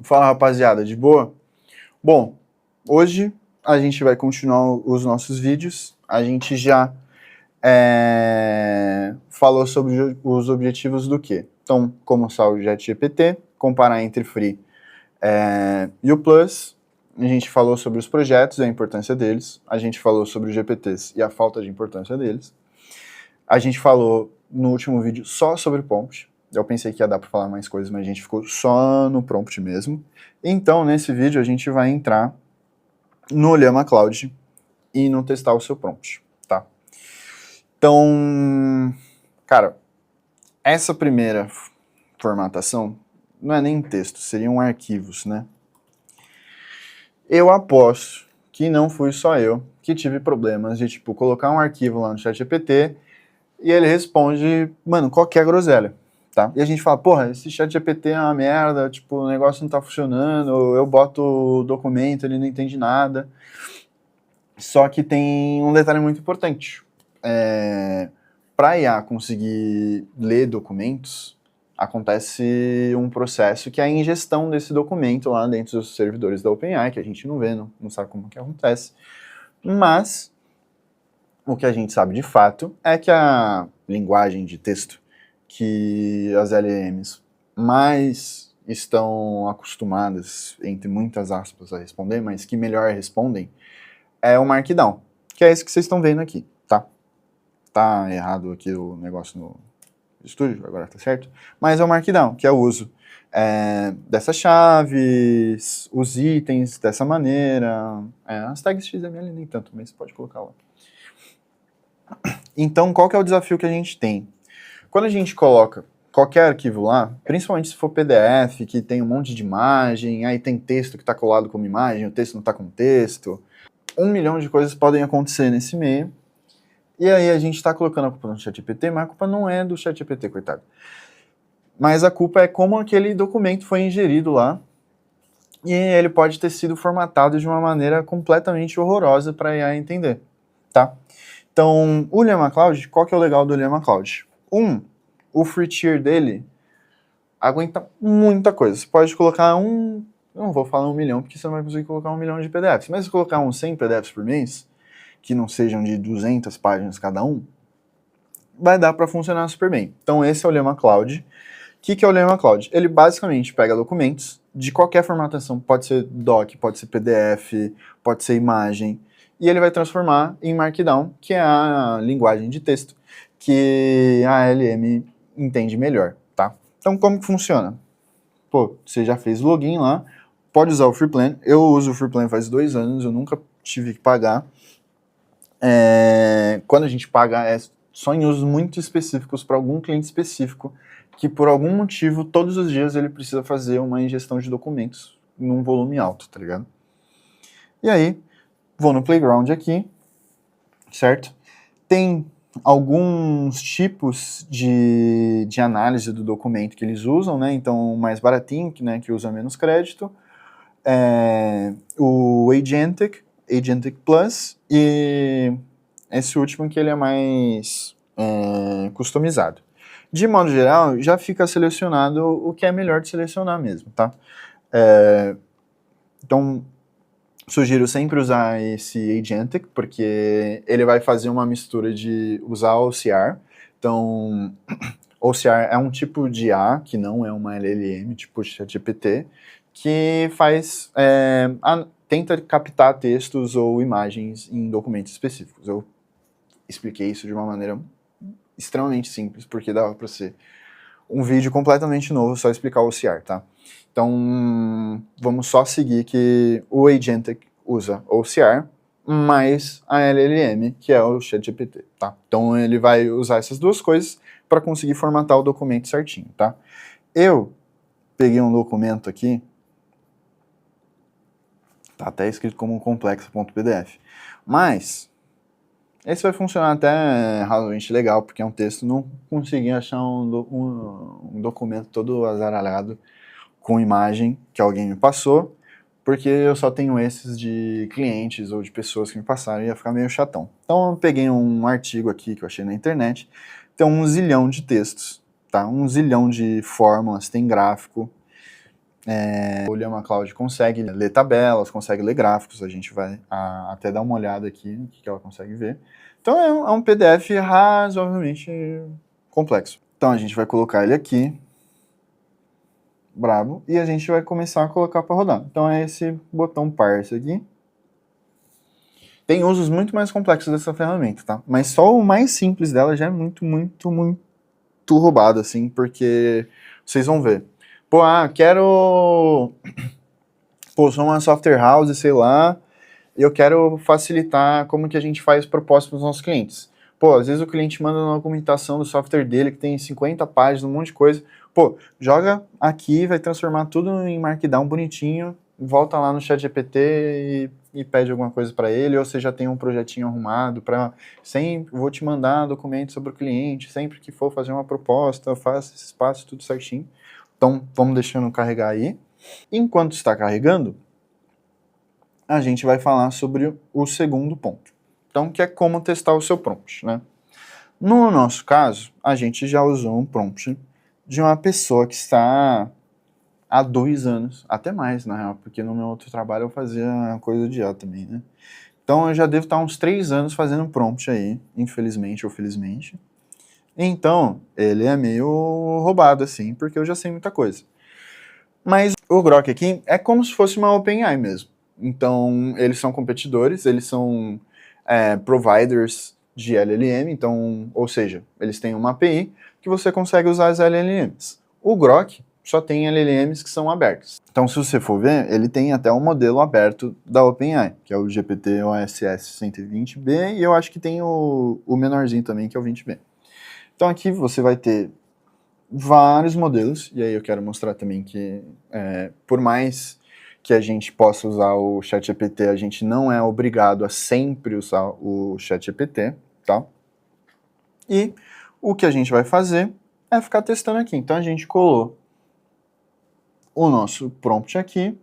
Fala, rapaziada, de boa? Bom, hoje a gente vai continuar os nossos vídeos. A gente já falou sobre os objetivos do quê? Então, como usar o ChatGPT, comparar entre Free e o Plus. A gente falou sobre os projetos e a importância deles. A gente falou sobre os GPTs e a falta de importância deles. A gente falou no último vídeo só sobre prompt. Eu pensei que ia dar para falar mais coisas, mas a gente ficou só no prompt mesmo. Então, nesse vídeo, a gente vai entrar no Llama Cloud e no testar o seu prompt, tá? Então, cara, essa primeira formatação não é nem texto, seriam arquivos, né? Eu aposto que não fui só eu que tive problemas de, tipo, colocar um arquivo lá no ChatGPT e ele responde, mano, qualquer groselha. Tá? E a gente fala, porra, esse ChatGPT é uma merda, tipo, o negócio não tá funcionando, eu boto o documento, ele não entende nada. Só que tem um detalhe muito importante. Para a IA conseguir ler documentos, acontece um processo que é a ingestão desse documento lá dentro dos servidores da OpenAI, que a gente não vê, não sabe como que acontece. Mas o que a gente sabe de fato é que a linguagem de texto que as LLMs mais estão acostumadas, entre muitas aspas, a responder, mas que melhor respondem, é o Markdown, que é esse que vocês estão vendo aqui, tá? Tá errado aqui o negócio no estúdio, agora tá certo? Mas é o Markdown, que é o uso dessas chaves, os itens dessa maneira, as tags XML nem tanto, mas você pode colocar lá. Então, qual que é o desafio que a gente tem? Quando a gente coloca qualquer arquivo lá, principalmente se for PDF, que tem um monte de imagem, aí tem texto que está colado como imagem, o texto não está com texto, 1 milhão de coisas podem acontecer nesse meio, e aí a gente está colocando a culpa no ChatGPT, mas a culpa não é do ChatGPT, coitado. Mas a culpa é como aquele documento foi ingerido lá, e ele pode ter sido formatado de uma maneira completamente horrorosa para a IA entender, tá? Então, o Llama Cloud, qual que é o legal do Llama Cloud? O free tier dele aguenta muita coisa. Você pode colocar eu não vou falar 1 milhão, porque você não vai conseguir colocar 1 milhão de PDFs, mas se colocar uns 100 PDFs por mês, que não sejam de 200 páginas cada um, vai dar para funcionar super bem. Então esse é o Llama Cloud. O que é o Llama Cloud? Ele basicamente pega documentos de qualquer formatação, pode ser doc, pode ser PDF, pode ser imagem, e ele vai transformar em Markdown, que é a linguagem de texto que a LM entende melhor, tá? Então como que funciona? Pô, você já fez login lá, pode usar o Free Plan. Eu uso o Free Plan faz 2 anos, eu nunca tive que pagar. Quando a gente paga é só em usos muito específicos para algum cliente específico que por algum motivo todos os dias ele precisa fazer uma ingestão de documentos num volume alto, tá ligado? E aí, vou no Playground aqui, certo? Tem alguns tipos de análise do documento que eles usam, né? Então, o mais baratinho, que usa menos crédito, o Agentic Plus e esse último que ele é mais customizado. De modo geral, já fica selecionado o que é melhor de selecionar mesmo, tá? Então, sugiro sempre usar esse Agentic, porque ele vai fazer uma mistura de usar o OCR. Então, OCR é um tipo de IA, que não é uma LLM, tipo ChatGPT, que tenta captar textos ou imagens em documentos específicos. Eu expliquei isso de uma maneira extremamente simples, porque dava para ser um vídeo completamente novo, só explicar o OCR, tá? Então, vamos só seguir que o Agentic usa OCR, mais a LLM, que é o ChatGPT, tá? Então, ele vai usar essas duas coisas para conseguir formatar o documento certinho, tá? Eu peguei um documento aqui, tá até escrito como complexo.pdf, mas esse vai funcionar até razoavelmente legal, porque é um texto, não consegui achar um documento todo azaralhado com imagem que alguém me passou, porque eu só tenho esses de clientes ou de pessoas que me passaram e ia ficar meio chatão. Então eu peguei um artigo aqui que eu achei na internet, tem 1 zilhão de textos, tá? 1 zilhão de fórmulas, tem gráfico, O Llama Cloud consegue ler tabelas, consegue ler gráficos, a gente vai até dar uma olhada aqui no que ela consegue ver. Então é um PDF razoavelmente complexo. Então a gente vai colocar ele aqui, brabo, e a gente vai começar a colocar para rodar. Então é esse botão parse aqui. Tem usos muito mais complexos dessa ferramenta, tá? Mas só o mais simples dela já é muito roubado, assim, porque vocês vão ver. Pô, quero... Pô, sou uma software house, sei lá, e eu quero facilitar como que a gente faz propósito para os nossos clientes. Pô, às vezes o cliente manda uma documentação do software dele que tem 50 páginas, um monte de coisa. Pô, joga aqui, vai transformar tudo em Markdown bonitinho, volta lá no ChatGPT e pede alguma coisa para ele, ou você já tem um projetinho arrumado para sempre vou te mandar documentos sobre o cliente, sempre que for fazer uma proposta, eu faço esses passos tudo certinho. Então, vamos deixando carregar aí. Enquanto está carregando, a gente vai falar sobre o segundo ponto. Então, que é como testar o seu prompt, né? No nosso caso, a gente já usou um prompt de uma pessoa que está há 2 anos, até mais, na real, porque no meu outro trabalho eu fazia coisa de IA também, né? Então, eu já devo estar uns 3 anos fazendo prompt aí, infelizmente ou felizmente. Então, ele é meio roubado, assim, porque eu já sei muita coisa. Mas o Grok aqui é como se fosse uma OpenAI mesmo. Então, eles são competidores, eles são providers de LLM, então, ou seja, eles têm uma API que você consegue usar as LLMs. O Grok só tem LLMs que são abertos. Então, se você for ver, ele tem até um modelo aberto da OpenAI, que é o GPT-OSS 120B, e eu acho que tem o menorzinho também, que é o 20B. Então, aqui você vai ter vários modelos, e aí eu quero mostrar também que por mais que a gente possa usar o ChatGPT, a gente não é obrigado a sempre usar o ChatGPT, tá? E o que a gente vai fazer é ficar testando aqui. Então a gente colou o nosso prompt aqui,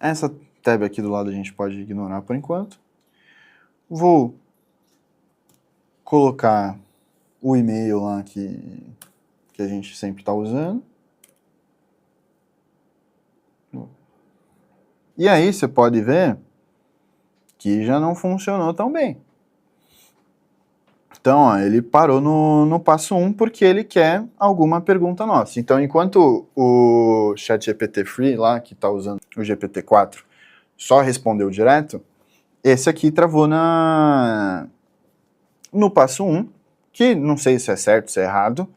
essa tab aqui do lado a gente pode ignorar por enquanto. Vou colocar o e-mail lá que a gente sempre está usando. E aí você pode ver que já não funcionou tão bem. Então, ó, ele parou no passo 1 porque ele quer alguma pergunta nossa. Então, enquanto o ChatGPT Free lá, que está usando o GPT-4, só respondeu direto, esse aqui travou no passo 1, que não sei se é certo, se é errado,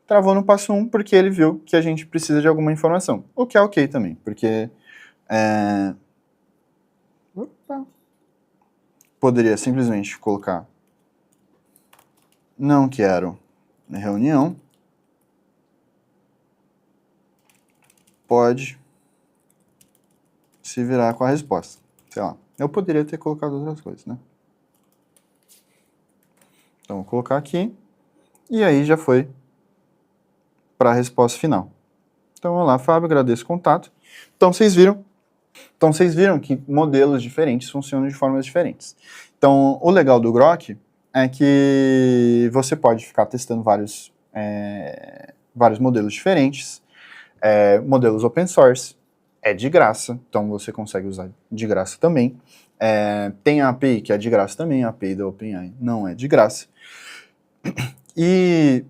travou no passo 1 porque ele viu que a gente precisa de alguma informação. O que é ok também, porque poderia simplesmente colocar não quero reunião, pode se virar com a resposta. Sei lá, eu poderia ter colocado outras coisas, né? Então, vou colocar aqui, e aí já foi para a resposta final. Então, olá, Fábio, agradeço o contato. Então, vocês viram que modelos diferentes funcionam de formas diferentes. Então, o legal do Grok é que você pode ficar testando vários modelos diferentes, modelos open source, é de graça, então você consegue usar de graça também. Tem a API que é de graça também, a API da OpenAI não é de graça. E,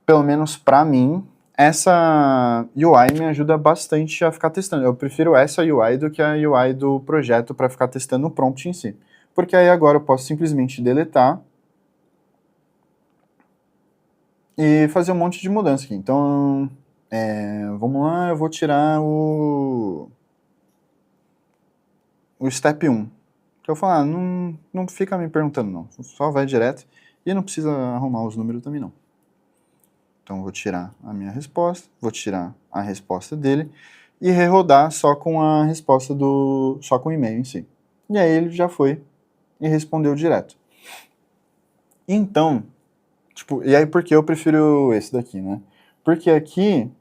pelo menos para mim, essa UI me ajuda bastante a ficar testando. Eu prefiro essa UI do que a UI do projeto para ficar testando o prompt em si. Porque aí agora eu posso simplesmente deletar e fazer um monte de mudança aqui. Então, vamos lá, eu vou tirar o step 1. Que eu falo, não fica me perguntando não, só vai direto e não precisa arrumar os números também não. Então vou tirar a minha resposta, vou tirar a resposta dele e rerodar só com a resposta só com o e-mail em si. E aí ele já foi e respondeu direto. Então, tipo, e aí por que eu prefiro esse daqui, né? Porque aqui,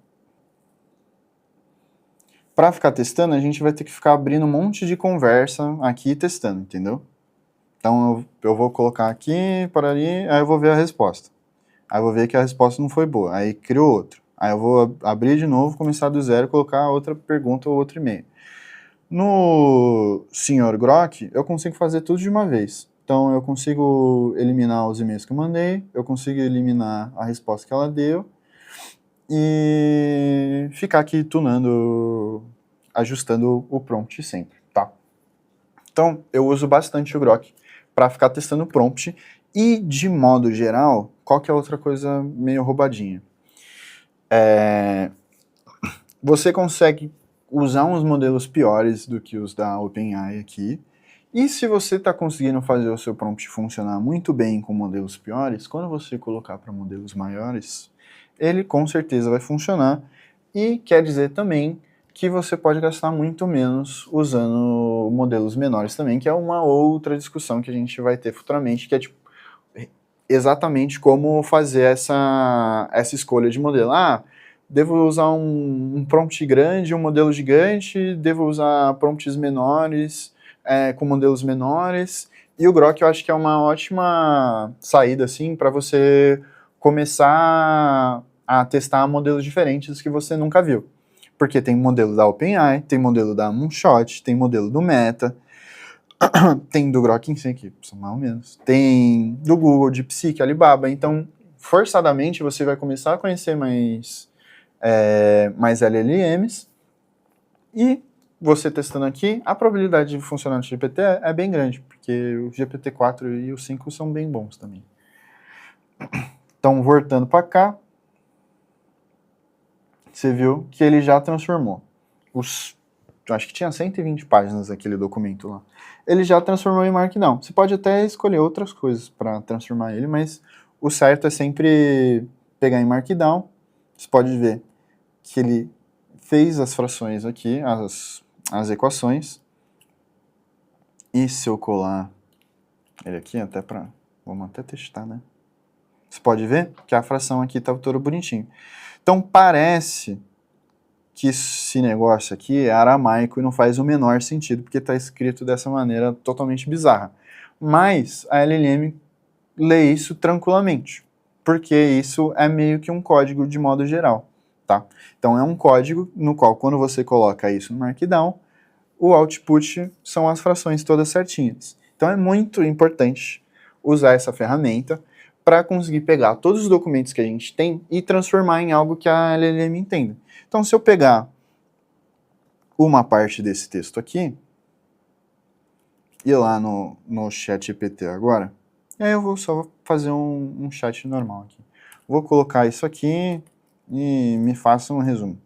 para ficar testando, a gente vai ter que ficar abrindo um monte de conversa aqui testando, entendeu? Então eu vou colocar aqui, por ali, aí eu vou ver a resposta. Aí eu vou ver que a resposta não foi boa, aí crio outro. Aí eu vou abrir de novo, começar do zero e colocar outra pergunta ou outro e-mail. No Sr. Grok, eu consigo fazer tudo de uma vez. Então, eu consigo eliminar os e-mails que eu mandei, eu consigo eliminar a resposta que ela deu e ficar aqui tunando, ajustando o prompt sempre, tá? Então, eu uso bastante o Grok para ficar testando o prompt e, de modo geral, qual que é outra coisa meio roubadinha? Você consegue usar uns modelos piores do que os da OpenAI aqui, e se você está conseguindo fazer o seu prompt funcionar muito bem com modelos piores, quando você colocar para modelos maiores, ele com certeza vai funcionar, e quer dizer também que você pode gastar muito menos usando modelos menores também, que é uma outra discussão que a gente vai ter futuramente, que é tipo, exatamente como fazer essa escolha de modelo. Ah, devo usar um prompt grande, um modelo gigante, devo usar prompts menores, com modelos menores, e o Grok eu acho que é uma ótima saída, assim, para você começar a testar modelos diferentes que você nunca viu. Porque tem modelo da OpenAI, tem modelo da Moonshot, tem modelo do Meta, tem do Grok em si, que são mais ou menos, tem do Google, DeepSeek, Alibaba, então forçadamente você vai começar a conhecer mais LLMs, e você testando aqui, a probabilidade de funcionar no GPT é bem grande, porque o GPT-4 e o 5 são bem bons também. Então, voltando para cá, você viu que ele já transformou eu acho que tinha 120 páginas aquele documento lá. Ele já transformou em Markdown. Você pode até escolher outras coisas para transformar ele, mas o certo é sempre pegar em Markdown. Você pode ver que ele fez as frações aqui, as equações. E se eu colar ele aqui, vamos até testar, né? Você pode ver que a fração aqui está toda bonitinho. Então parece que esse negócio aqui é aramaico e não faz o menor sentido, porque está escrito dessa maneira totalmente bizarra. Mas a LLM lê isso tranquilamente, porque isso é meio que um código de modo geral, tá? Então é um código no qual, quando você coloca isso no Markdown, o output são as frações todas certinhas. Então é muito importante usar essa ferramenta para conseguir pegar todos os documentos que a gente tem e transformar em algo que a LLM entenda. Então, se eu pegar uma parte desse texto aqui, ir lá no ChatGPT agora, e aí eu vou só fazer um chat normal aqui. Vou colocar isso aqui e me faça um resumo.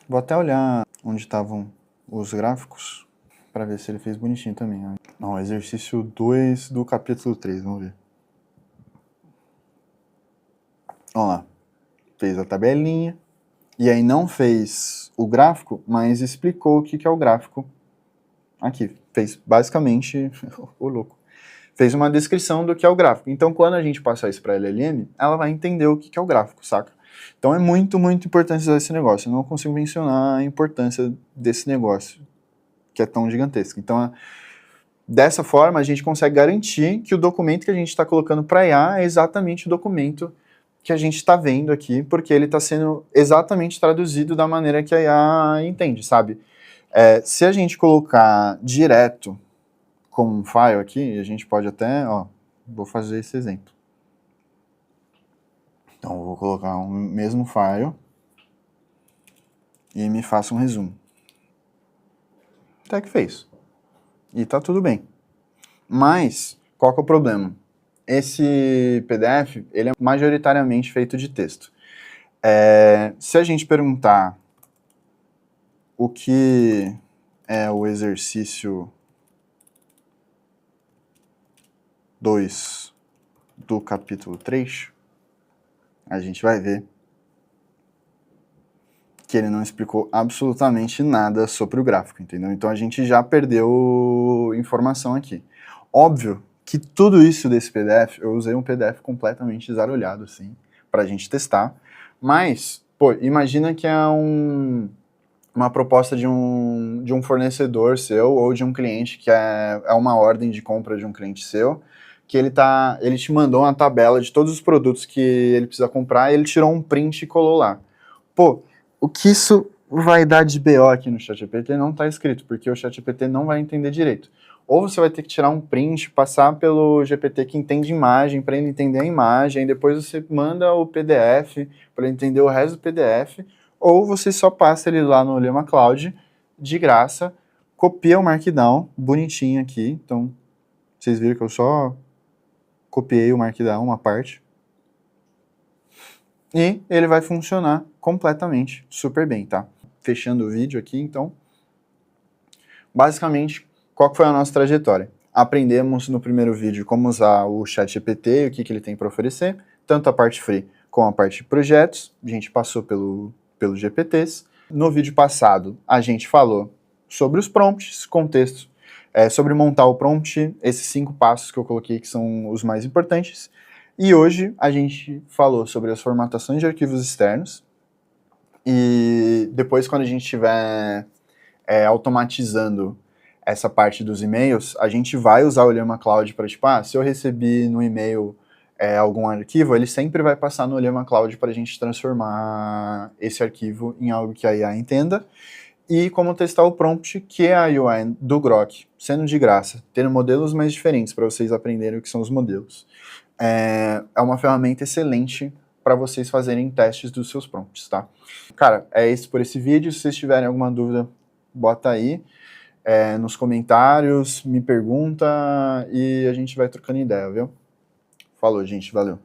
Vou até olhar onde estavam os gráficos, para ver se ele fez bonitinho também. Não, exercício 2 do capítulo 3, vamos ver. Vamos lá. Fez a tabelinha, e aí não fez o gráfico, mas explicou o que é o gráfico aqui. Fez basicamente, ô louco, fez uma descrição do que é o gráfico. Então, quando a gente passar isso para a LLM, ela vai entender o que é o gráfico, saca? Então é muito, muito importante usar esse negócio. Eu não consigo mencionar a importância desse negócio, que é tão gigantesco. Então, dessa forma, a gente consegue garantir que o documento que a gente está colocando para IA é exatamente o documento que a gente está vendo aqui, porque ele está sendo exatamente traduzido da maneira que a IA entende, sabe? Se a gente colocar direto como um file aqui, a gente pode até, vou fazer esse exemplo. Então, eu vou colocar o mesmo file e me faça um resumo. Até que fez. E tá tudo bem. Mas, qual que é o problema? Esse PDF, ele é majoritariamente feito de texto. Se a gente perguntar o que é o exercício 2 do capítulo 3, a gente vai ver que ele não explicou absolutamente nada sobre o gráfico, entendeu? Então a gente já perdeu informação aqui. Óbvio que tudo isso desse PDF, eu usei um PDF completamente zarolhado, assim, pra gente testar, mas, pô, imagina que é uma proposta de um fornecedor seu ou de um cliente, que é uma ordem de compra de um cliente seu, que ele te mandou uma tabela de todos os produtos que ele precisa comprar, e ele tirou um print e colou lá. Pô, o que isso vai dar de BO aqui no ChatGPT não está escrito, porque o ChatGPT não vai entender direito. Ou você vai ter que tirar um print, passar pelo GPT que entende imagem, para ele entender a imagem, depois você manda o PDF para ele entender o resto do PDF, ou você só passa ele lá no Llama Cloud, de graça, copia o Markdown, bonitinho aqui, então vocês viram que eu só copiei o Markdown, uma parte, e ele vai funcionar completamente super bem, tá? Fechando o vídeo aqui, então, basicamente, qual que foi a nossa trajetória? Aprendemos no primeiro vídeo como usar o ChatGPT, o que ele tem para oferecer, tanto a parte free como a parte de projetos, a gente passou pelos GPTs. No vídeo passado, a gente falou sobre os prompts, contexto, sobre montar o prompt, esses 5 passos que eu coloquei que são os mais importantes. E hoje a gente falou sobre as formatações de arquivos externos, e depois, quando a gente estiver automatizando essa parte dos e-mails, a gente vai usar o Llama Cloud para, tipo, se eu recebi no e-mail algum arquivo, ele sempre vai passar no Llama Cloud para a gente transformar esse arquivo em algo que a IA entenda. E como testar o prompt, que é a UI do Grok, sendo de graça, tendo modelos mais diferentes para vocês aprenderem o que são os modelos. É uma ferramenta excelente para vocês fazerem testes dos seus prompts, tá? Cara, é isso por esse vídeo. Se vocês tiverem alguma dúvida, bota aí nos comentários, me pergunta e a gente vai trocando ideia, viu? Falou, gente, valeu.